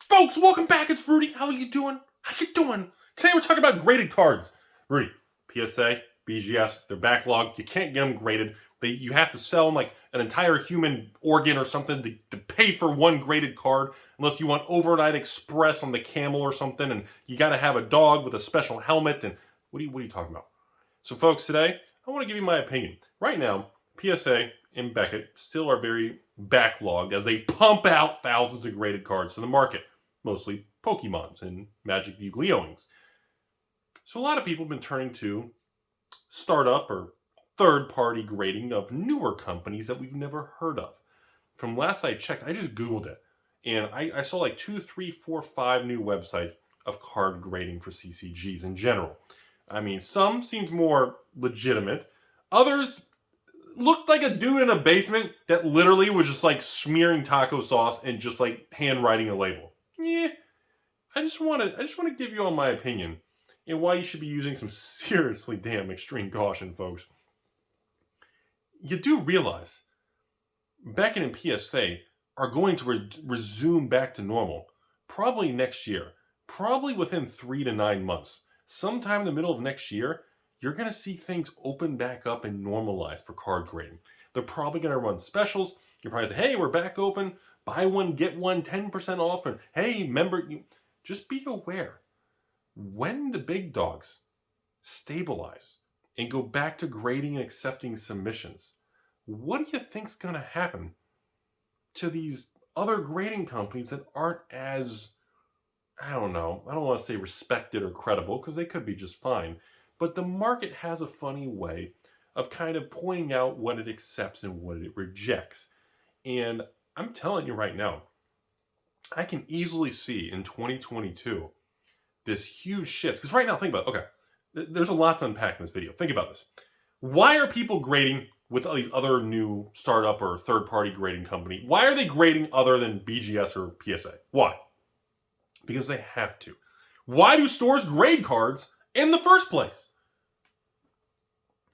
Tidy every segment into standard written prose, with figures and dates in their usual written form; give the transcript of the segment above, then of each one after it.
Folks, welcome back. It's Rudy. How are you doing? Today we're talking about graded cards. Rudy, PSA, BGS, they're backlogged. You can't get them graded. You have to sell them like an entire human organ or something to pay for one graded card, unless you want overnight express on the camel or something, and you got to have a dog with a special helmet. And what are you talking about? So, folks, today I want to give you my opinion. Right now, PSA and Beckett still are very backlogged as they pump out thousands of graded cards to the market, mostly Pokemons and Magic Yu-Gi-Ohs. So a lot of people have been turning to startup or third-party grading of newer companies that we've never heard of. From last I checked, I just Googled it, and I saw like 2, 3, 4, 5 new websites of card grading for CCGs in general. I mean, some seemed more legitimate. Others looked like a dude in a basement that literally was just like smearing taco sauce and just like handwriting a label. Yeah, I just want to give you all my opinion and why you should be using some seriously damn extreme caution, folks. You do realize Beckett and PSA are going to resume back to normal probably next year, probably within 3 to 9 months. Sometime in the middle of next year, you're going to see things open back up and normalize for card grading. They're probably going to run specials. You're probably say, hey, we're back open. Buy one, get one, 10% off. And hey, remember, just be aware. When the big dogs stabilize and go back to grading and accepting submissions, what do you think's going to happen to these other grading companies that aren't as, I don't want to say respected or credible, because they could be just fine. But the market has a funny way of kind of pointing out what it accepts and what it rejects. And I'm telling you right now, I can easily see in 2022 this huge shift. Because right now, think about it. Okay, there's a lot to unpack in this video. Think about this. Why are people grading with all these other new startup or third-party grading company? Why are they grading other than BGS or PSA? Why? Because they have to. Why do stores grade cards in the first place?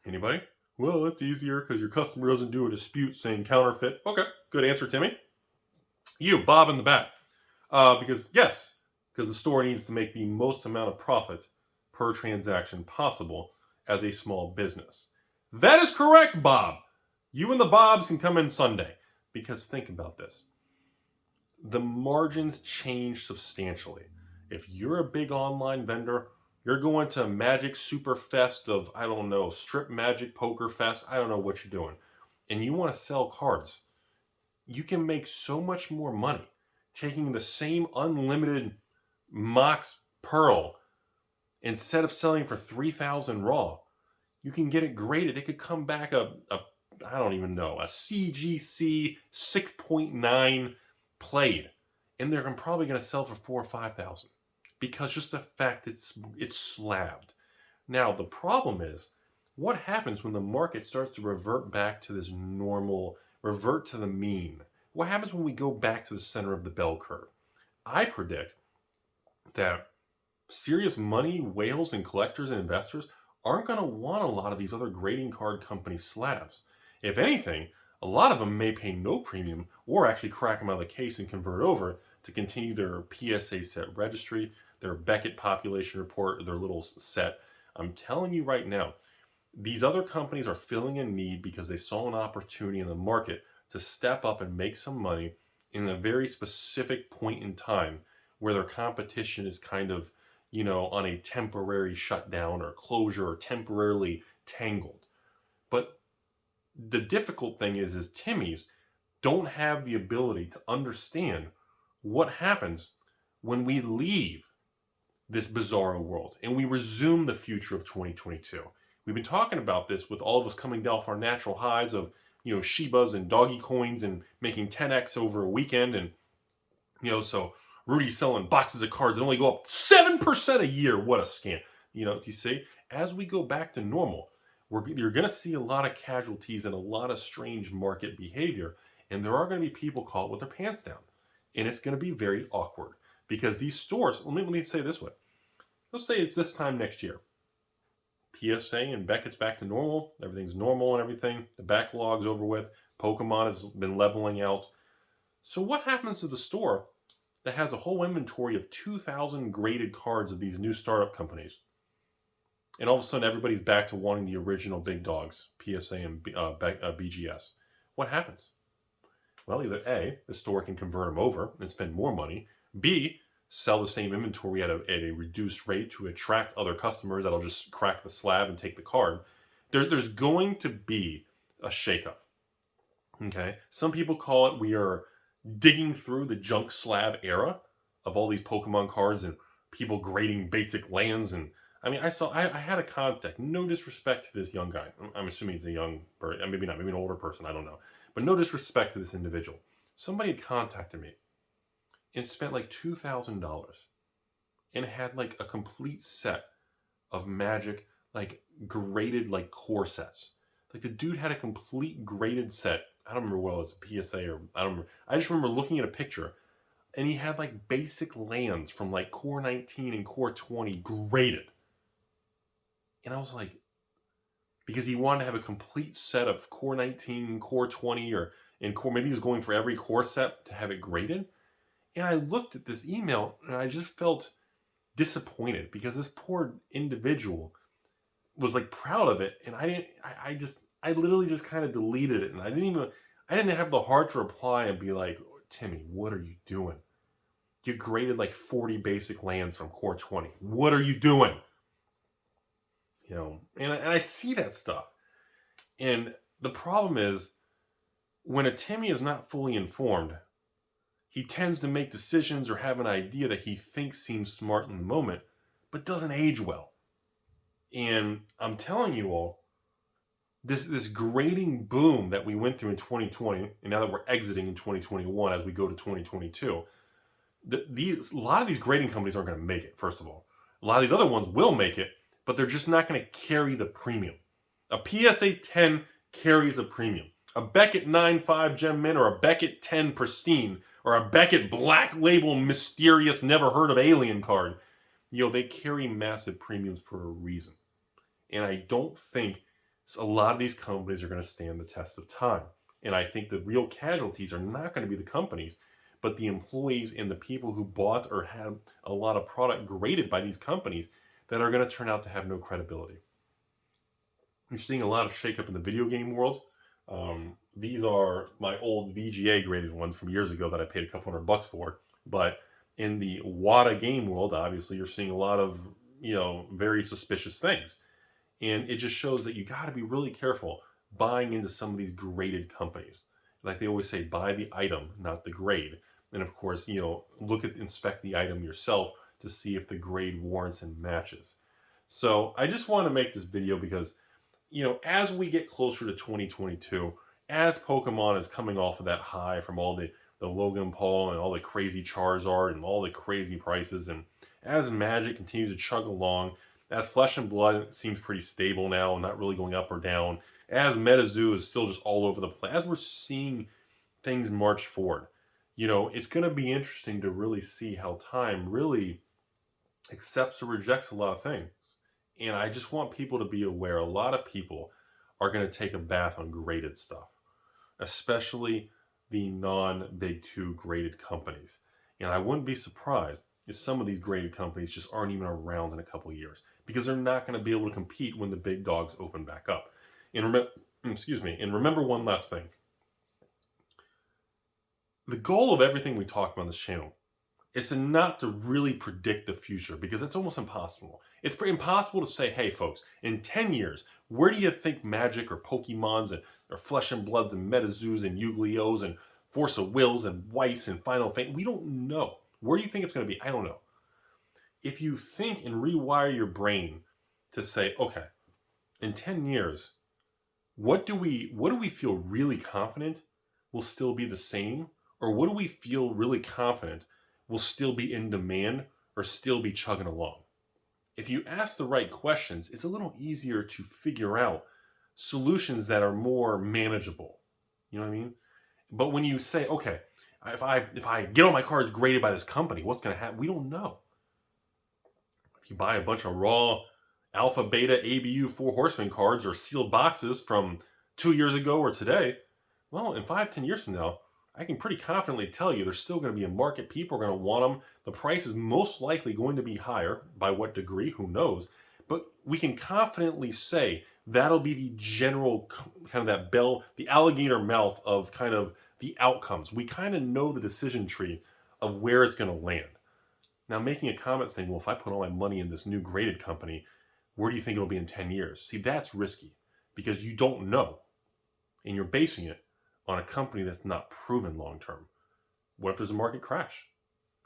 Anybody? Well, it's easier because your customer doesn't do a dispute saying counterfeit. Okay, good answer, Timmy. You, Bob in the back. Because the store needs to make the most amount of profit per transaction possible as a small business. That is correct, Bob. You and the Bobs can come in Sunday. Because think about this. The margins change substantially. If you're a big online vendor, you're going to Magic Super Fest of, I don't know, Strip Magic Poker Fest, I don't know what you're doing, and you want to sell cards, you can make so much more money taking the same unlimited Mox Pearl. Instead of selling for 3,000 raw, you can get it graded. It could come back a CGC 6.9 played, and they're probably going to sell for 4,000 or 5,000. Because just the fact it's slabbed. Now, the problem is, what happens when the market starts to revert back to this normal, revert to the mean? What happens when we go back to the center of the bell curve? I predict that serious money whales and collectors and investors aren't going to want a lot of these other grading card company slabs. If anything, a lot of them may pay no premium or actually crack them out of the case and convert over to continue their PSA set registry, their Beckett population report, or their little set. I'm telling you right now, these other companies are filling a need because they saw an opportunity in the market to step up and make some money in a very specific point in time where their competition is kind of, on a temporary shutdown or closure or temporarily tangled. But the difficult thing is Timmy's don't have the ability to understand what happens when we leave this bizarro world and we resume the future of 2022. We've been talking about this with all of us coming down off our natural highs of, Shibas and doggy coins and making 10x over a weekend. And, so Rudy's selling boxes of cards that only go up 7% a year. What a scam. Do you see? As we go back to normal, you're going to see a lot of casualties and a lot of strange market behavior. And there are going to be people caught with their pants down. And it's going to be very awkward. Because these stores, let me say it this way. Let's say it's this time next year. PSA and Beckett's back to normal. Everything's normal and everything. The backlog's over with. Pokemon has been leveling out. So what happens to the store that has a whole inventory of 2,000 graded cards of these new startup companies. And all of a sudden, everybody's back to wanting the original big dogs, PSA and BGS. What happens? Well, either A, the store can convert them over and spend more money. B, sell the same inventory at a reduced rate to attract other customers that'll just crack the slab and take the card. There's going to be a shakeup. Okay? Some people call it we are digging through the junk slab era of all these Pokemon cards and people grading basic lands. And I mean, I had a contact, no disrespect to this young guy. I'm assuming he's a young person, maybe not, maybe an older person, I don't know. But no disrespect to this individual. Somebody had contacted me and spent like $2,000 and had like a complete set of Magic, like graded like core sets. Like the dude had a complete graded set. I don't remember what it was, a PSA or I don't remember. I just remember looking at a picture and he had like basic lands from like core 19 and core 20 graded. And I was like, because he wanted to have a complete set of core 19, core 20, or in core, maybe he was going for every core set to have it graded. And I looked at this email and I just felt disappointed because this poor individual was like proud of it. And I literally just kind of deleted it. And I didn't have the heart to reply and be like, Timmy, what are you doing? You graded like 40 basic lands from core 20. What are you doing? You know, and I see that stuff. And the problem is when a Timmy is not fully informed, he tends to make decisions or have an idea that he thinks seems smart in the moment, but doesn't age well. And I'm telling you all, this grading boom that we went through in 2020, and now that we're exiting in 2021 as we go to 2022, a lot of these grading companies aren't going to make it, first of all. A lot of these other ones will make it, but they're just not going to carry the premium. A PSA 10 carries a premium. A Beckett 9.5 Gem Mint or a Beckett 10 Pristine or a Beckett Black Label Mysterious Never Heard of Alien card, you know, they carry massive premiums for a reason. And I don't think a lot of these companies are going to stand the test of time. And I think the real casualties are not going to be the companies, but the employees and the people who bought or had a lot of product graded by these companies that are going to turn out to have no credibility. You're seeing a lot of shakeup in the video game world. These are my old VGA graded ones from years ago that I paid a couple $100 for. But in the WADA game world, obviously, you're seeing a lot of, you know, very suspicious things. And it just shows that you got to be really careful buying into some of these graded companies. Like they always say, buy the item, not the grade. And of course, you know, inspect the item yourself to see if the grade warrants and matches. So I just want to make this video because, you know, as we get closer to 2022, as Pokemon is coming off of that high from all the Logan Paul and all the crazy Charizard and all the crazy prices, and as Magic continues to chug along, as Flesh and Blood seems pretty stable now and not really going up or down, as MetaZoo is still just all over the place, as we're seeing things march forward, you know, it's going to be interesting to really see how time really accepts or rejects a lot of things. And I just want people to be aware a lot of people are going to take a bath on graded stuff, especially the non-Big Two graded companies. And I wouldn't be surprised if some of these graded companies just aren't even around in a couple of years because they're not going to be able to compete when the big dogs open back up. And remember one last thing. The goal of everything we talk about on this channel is not to really predict the future because it's almost impossible. It's pretty impossible to say, hey folks, in 10 years, where do you think Magic or Pokemons or Flesh and Bloods and MetaZoos and Yu-Gi-Ohs and Force of Wills and Whites and Final Fantasy, we don't know. Where do you think it's going to be? I don't know. If you think and rewire your brain to say, okay, in 10 years, what do we feel really confident will still be the same? Or what do we feel really confident will still be in demand or still be chugging along? If you ask the right questions, it's a little easier to figure out solutions that are more manageable. You know what I mean? But when you say, okay, if I get all my cards graded by this company, what's going to happen? We don't know. If you buy a bunch of raw Alpha, Beta, ABU, 4 Horsemen cards or sealed boxes from 2 years ago or today, well, in 5-10 years from now, I can pretty confidently tell you there's still going to be a market. People are going to want them. The price is most likely going to be higher. By what degree, who knows? But we can confidently say that'll be the general kind of that bell, the alligator mouth of kind of the outcomes. We kind of know the decision tree of where it's going to land. Now, making a comment saying, well, if I put all my money in this new graded company, where do you think it'll be in 10 years? See, that's risky because you don't know. And you're basing it on a company that's not proven long term. What if there's a market crash?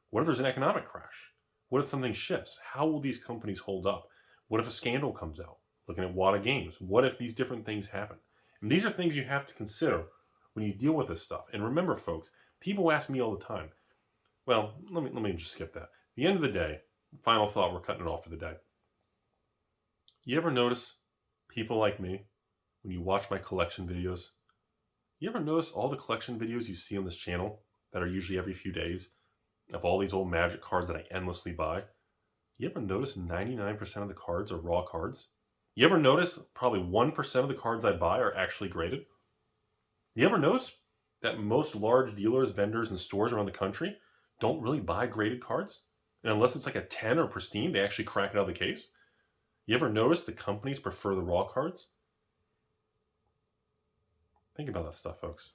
What if there's an economic crash? What if something shifts? How will these companies hold up? What if a scandal comes out? Looking at Wada Games, what if these different things happen? And these are things you have to consider when you deal with this stuff. And remember, folks, people ask me all the time. Well, let me just skip that. At the end of the day, final thought, we're cutting it off for the day. You ever notice people like me, when you watch my collection videos, you ever notice all the collection videos you see on this channel that are usually every few days of all these old Magic cards that I endlessly buy? You ever notice 99% of the cards are raw cards? You ever notice probably 1% of the cards I buy are actually graded? You ever notice that most large dealers, vendors, and stores around the country don't really buy graded cards? And unless it's like a 10 or pristine, they actually crack it out of the case? You ever notice the companies prefer the raw cards? Think about that stuff, folks.